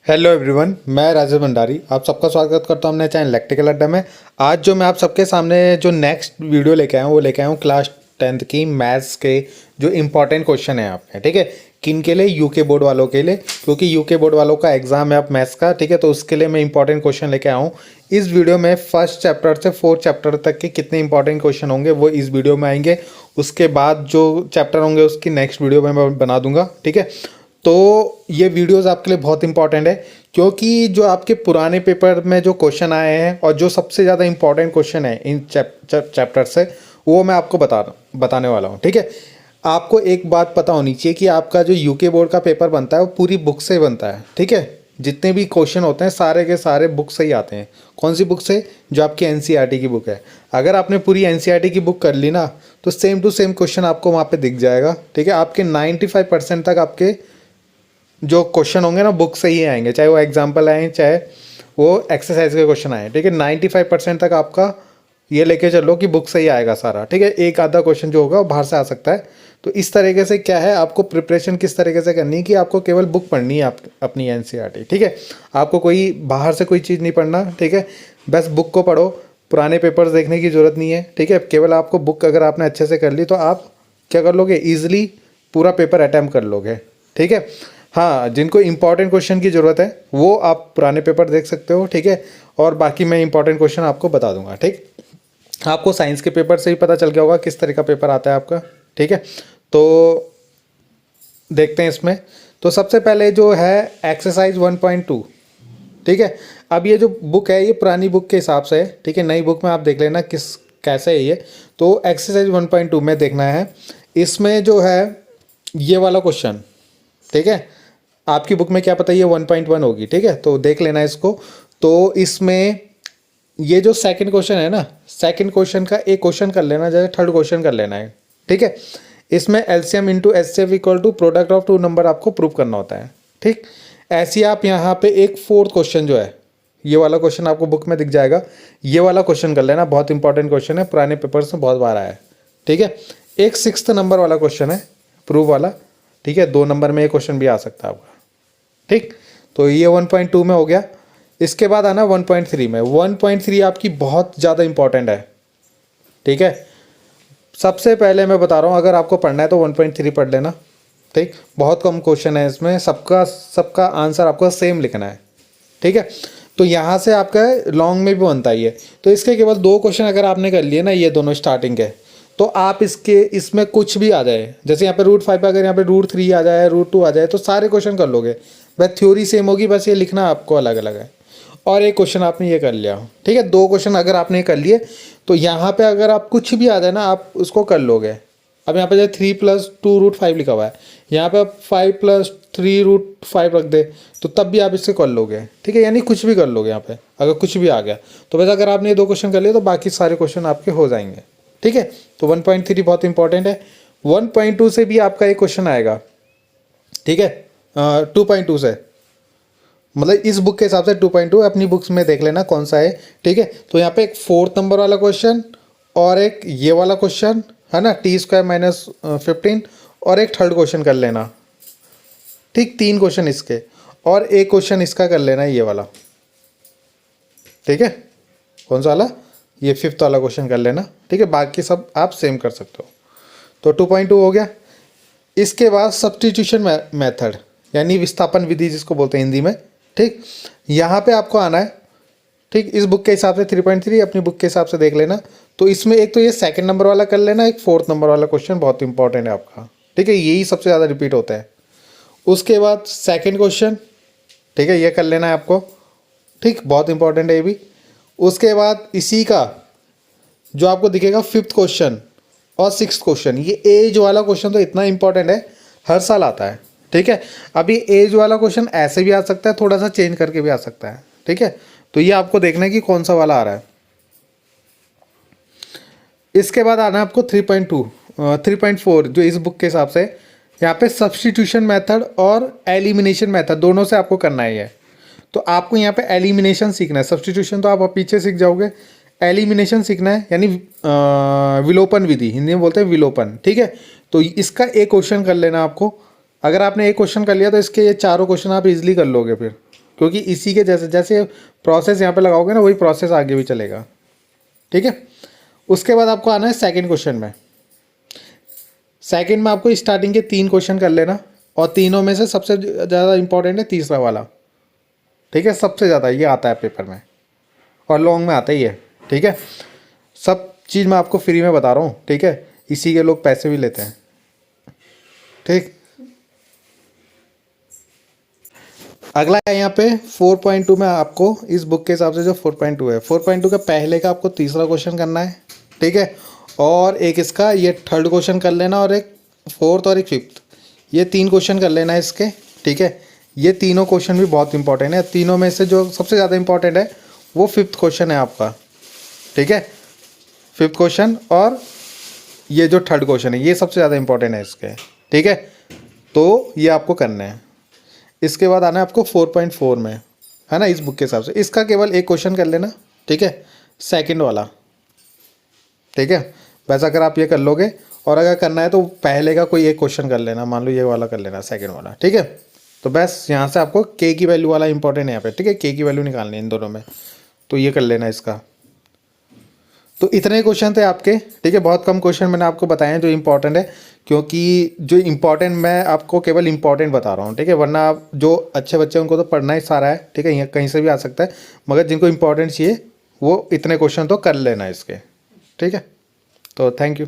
Hello everyone, मैं राजेश भंडारी आप सबका स्वागत करता हूं अपने चैनल इलेक्ट्रिकल अड्डा में। आज जो मैं आप सबके सामने जो नेक्स्ट वीडियो लेके आया हूं वो लेके आया हूं क्लास 10th की मैथ्स के जो इम्पोर्टेंट क्वेश्चन है आपके। ठीक है, किन के लिए? यूके बोर्ड वालों के लिए, क्योंकि यूके बोर्ड वालों का एग्जाम है आप मैथ्स का। ठीक है, तो उसके लिए मैं इंपॉर्टेंट क्वेश्चन लेके आया हूँ। इस वीडियो में फर्स्ट चैप्टर से फोर्थ चैप्टर तक के कितने इंपॉर्टेंट क्वेश्चन होंगे वो इस वीडियो में आएंगे। उसके बाद जो चैप्टर होंगे उसकी नेक्स्ट वीडियो में मैं बना दूंगा। ठीक है, तो ये वीडियोस आपके लिए बहुत इंपॉर्टेंट है, क्योंकि जो आपके पुराने पेपर में जो क्वेश्चन आए हैं और जो सबसे ज़्यादा इंपॉर्टेंट क्वेश्चन है इन चैप्टर से, वो मैं आपको बताने वाला हूँ। ठीक है, आपको एक बात पता होनी चाहिए कि आपका जो यूके बोर्ड का पेपर बनता है वो पूरी बुक से बनता है। ठीक है, जितने भी क्वेश्चन होते हैं सारे के सारे बुक से ही आते हैं। कौन सी बुक से? जो आपकी एनसीईआरटी की बुक है। अगर आपने पूरी एनसीईआरटी की बुक कर ली ना, तो सेम टू सेम क्वेश्चन आपको वहाँ पे दिख जाएगा। ठीक है, आपके 95% तक आपके जो क्वेश्चन होंगे ना बुक से ही आएंगे, चाहे वो एग्जाम्पल आए चाहे वो एक्सरसाइज के क्वेश्चन आए। ठीक है, 95% तक आपका ये लेके चलो कि बुक से ही आएगा सारा। ठीक है, एक आधा क्वेश्चन जो होगा वो बाहर से आ सकता है। तो इस तरीके से क्या है, आपको प्रिपरेशन किस तरीके से करनी है कि आपको केवल बुक पढ़नी है आप अपनी एनसीईआरटी। ठीक है, आपको कोई बाहर से कोई चीज़ नहीं पढ़ना। ठीक है, बस बुक को पढ़ो, पुराने पेपर्स देखने की ज़रूरत नहीं है। ठीक है, केवल आपको बुक अगर आपने अच्छे से कर ली तो आप क्या कर लोगे, ईजिली पूरा पेपर अटैम्प्ट कर लोगे। ठीक है, हाँ, जिनको इंपॉर्टेंट क्वेश्चन की ज़रूरत है वो आप पुराने पेपर देख सकते हो। ठीक है, और बाकी मैं इंपॉर्टेंट क्वेश्चन आपको बता दूंगा। ठीक, आपको साइंस के पेपर से ही पता चल गया होगा किस तरह का पेपर आता है आपका। ठीक है, तो देखते हैं इसमें। तो सबसे पहले जो है एक्सरसाइज 1.2। ठीक है, अब ये जो बुक है ये पुरानी बुक के हिसाब से है। ठीक है, नई बुक में आप देख लेना किस कैसे है ये। तो एक्सरसाइज 1.2 में देखना है, इसमें जो है ये वाला क्वेश्चन। ठीक है, आपकी बुक में क्या पता ये 1.1 होगी। ठीक है, तो देख लेना इसको। तो इसमें ये जो सेकंड क्वेश्चन है ना, सेकंड क्वेश्चन का एक क्वेश्चन कर लेना, जैसे थर्ड क्वेश्चन कर लेना है। ठीक है, इसमें LCM into HCF equal to product of two number आपको प्रूव करना होता है। ठीक, ऐसे ही आप यहाँ पे एक फोर्थ क्वेश्चन जो है, ये वाला क्वेश्चन आपको बुक में दिख जाएगा। ये वाला क्वेश्चन कर लेना, बहुत इंपॉर्टेंट क्वेश्चन है, पुराने पेपर्स में बहुत बार आया है। ठीक है, एक सिक्स्थ नंबर वाला क्वेश्चन है, प्रूव वाला। ठीक है, 2 नंबर में ये क्वेश्चन भी आ सकता है आपका। ठीक, तो ये 1.2 में हो गया। इसके बाद आना 1.3 में। 1.3 आपकी बहुत ज़्यादा इंपॉर्टेंट है। ठीक है, सबसे पहले मैं बता रहा हूँ, अगर आपको पढ़ना है तो 1.3 पढ़ लेना। ठीक, बहुत कम क्वेश्चन है इसमें, सबका आंसर आपको सेम लिखना है। ठीक है, तो यहाँ से आपका लॉन्ग में भी बनता ही है। तो इसके केवल 2 क्वेश्चन अगर आपने कर लिए ना, ये दोनों स्टार्टिंग के, तो आप इसमें कुछ भी आ जाए, जैसे यहाँ पे √5 पे अगर यहाँ पे √3 आ जाए, √2 आ जाए, तो सारे क्वेश्चन कर लोगे। बस थ्योरी सेम होगी, बस ये लिखना आपको अलग अलग है। और एक क्वेश्चन आपने ये कर लिया। ठीक है, 2 क्वेश्चन अगर आपने कर लिए तो यहाँ पे अगर आप कुछ भी आ जाए ना आप उसको कर लोगे। अब यहाँ पे जैसे 3 + 2 √5 लिखा हुआ है, यहाँ पे आप 5 + 3 √5 रख दे तो तब भी आप इससे कर लोगे। ठीक है, यानी कुछ भी कर लोगे यहाँ पे, अगर कुछ भी आ गया तो बस अगर आपने ये 2 क्वेश्चन कर लिए तो बाकी सारे क्वेश्चन आपके हो जाएंगे। ठीक है, तो 1.3 बहुत इंपॉर्टेंट है। 1.2 से भी आपका एक क्वेश्चन आएगा। ठीक है, 2.2 से, मतलब इस बुक के हिसाब से 2.2 अपनी बुक्स में देख लेना कौन सा है। ठीक है, तो यहाँ पे एक 4th नंबर वाला क्वेश्चन और एक ये वाला क्वेश्चन है ना, t² - 15, और एक थर्ड क्वेश्चन कर लेना। ठीक, 3 क्वेश्चन इसके और एक क्वेश्चन इसका कर लेना ये वाला। ठीक है, कौन सा वाला? ये 5th वाला क्वेश्चन कर लेना। ठीक है, बाकी सब आप सेम कर सकते हो। तो 2.2 हो गया। इसके बाद सब्स्टिट्यूशन मेथड यानी विस्थापन विधि जिसको बोलते हैं हिंदी में। ठीक, यहाँ पे आपको आना है। ठीक, इस बुक के हिसाब से 3.3 अपनी बुक के हिसाब से देख लेना। तो इसमें एक तो ये सेकंड नंबर वाला कर लेना, एक 4th नंबर वाला क्वेश्चन बहुत इंपॉर्टेंट है आपका। ठीक है, यही सबसे ज़्यादा रिपीट होता है। उसके बाद सेकंड क्वेश्चन, ठीक है, ये कर लेना है आपको। ठीक, बहुत इंपॉर्टेंट है ये भी। उसके बाद इसी का जो आपको दिखेगा 5th क्वेश्चन और 6th क्वेश्चन, ये एज वाला क्वेश्चन तो इतना इंपॉर्टेंट है, हर साल आता है। ठीक है, अभी एज वाला क्वेश्चन ऐसे भी आ सकता है, थोड़ा सा चेंज करके भी आ सकता है। ठीक है, तो ये आपको देखना है कि कौन सा वाला आ रहा है। इसके बाद आना है आपको 3.4 जो इस बुक के हिसाब से, यहाँ पे सब्स्टिट्यूशन मेथड और एलिमिनेशन मेथड दोनों से आपको करना ही है। तो आपको यहाँ पे एलिमिनेशन सीखना है, सब्स्टिट्यूशन तो आप पीछे सीख जाओगे, एलिमिनेशन सीखना है, यानी विलोपन विधि, हिंदी में बोलते हैं विलोपन। ठीक है, तो इसका एक क्वेश्चन कर लेना आपको। अगर आपने एक क्वेश्चन कर लिया तो इसके ये चारों क्वेश्चन आप इजीली कर लोगे फिर। क्योंकि इसी के जैसे जैसे प्रोसेस यहाँ पे लगाओगे ना, वही प्रोसेस आगे भी चलेगा। ठीक है, उसके बाद आपको आना है सेकंड क्वेश्चन में। सेकंड में आपको स्टार्टिंग के 3 क्वेश्चन कर लेना, और तीनों में से सबसे ज़्यादा इंपॉर्टेंट है तीसरा वाला। ठीक है, सबसे ज़्यादा ये आता है पेपर में, और लॉन्ग में आता ही है। ठीक है, सब चीज़ मैं आपको फ्री में बता रहा हूँ। ठीक है, इसी के लोग पैसे भी लेते हैं। ठीक, अगला है यहाँ पे 4.2 में आपको इस बुक के हिसाब से जो 4.2 है, 4.2 का पहले का आपको तीसरा क्वेश्चन करना है। ठीक है, और एक इसका ये थर्ड क्वेश्चन कर लेना, और एक फोर्थ और एक फिफ्थ, ये 3 क्वेश्चन कर लेना है इसके। ठीक है, ये तीनों क्वेश्चन भी बहुत इंपॉर्टेंट है। तीनों में से जो सबसे ज़्यादा इंपॉर्टेंट है वो फिफ्थ क्वेश्चन है आपका। ठीक है, फिफ्थ क्वेश्चन और ये जो थर्ड क्वेश्चन है ये सबसे ज़्यादा इंपॉर्टेंट है इसके। ठीक है, तो ये आपको करना है। इसके बाद आना है आपको 4.4 में, है ना, इस बुक के हिसाब से इसका केवल एक क्वेश्चन कर लेना। ठीक है, सेकंड वाला। ठीक है, वैसा अगर आप ये कर लोगे, और अगर करना है तो पहले का कोई एक क्वेश्चन कर लेना, मान लो ये वाला कर लेना, सेकंड वाला। ठीक है, तो बस यहाँ से आपको के की वैल्यू वाला इंपॉर्टेंट है यहाँ पे। ठीक है, के की वैल्यू निकालनी है इन दोनों में, तो ये कर लेना इसका। तो इतने क्वेश्चन थे आपके। ठीक है, बहुत कम क्वेश्चन मैंने आपको बताए हैं जो इंपॉर्टेंट है, क्योंकि जो इंपॉर्टेंट मैं आपको केवल इंपॉर्टेंट बता रहा हूँ। ठीक है, वरना आप जो अच्छे बच्चे हैं उनको तो पढ़ना ही सारा है। ठीक है, यहाँ कहीं से भी आ सकता है, मगर जिनको इंपॉर्टेंट चाहिए वो इतने क्वेश्चन तो कर लेना इसके। ठीक है, तो थैंक यू।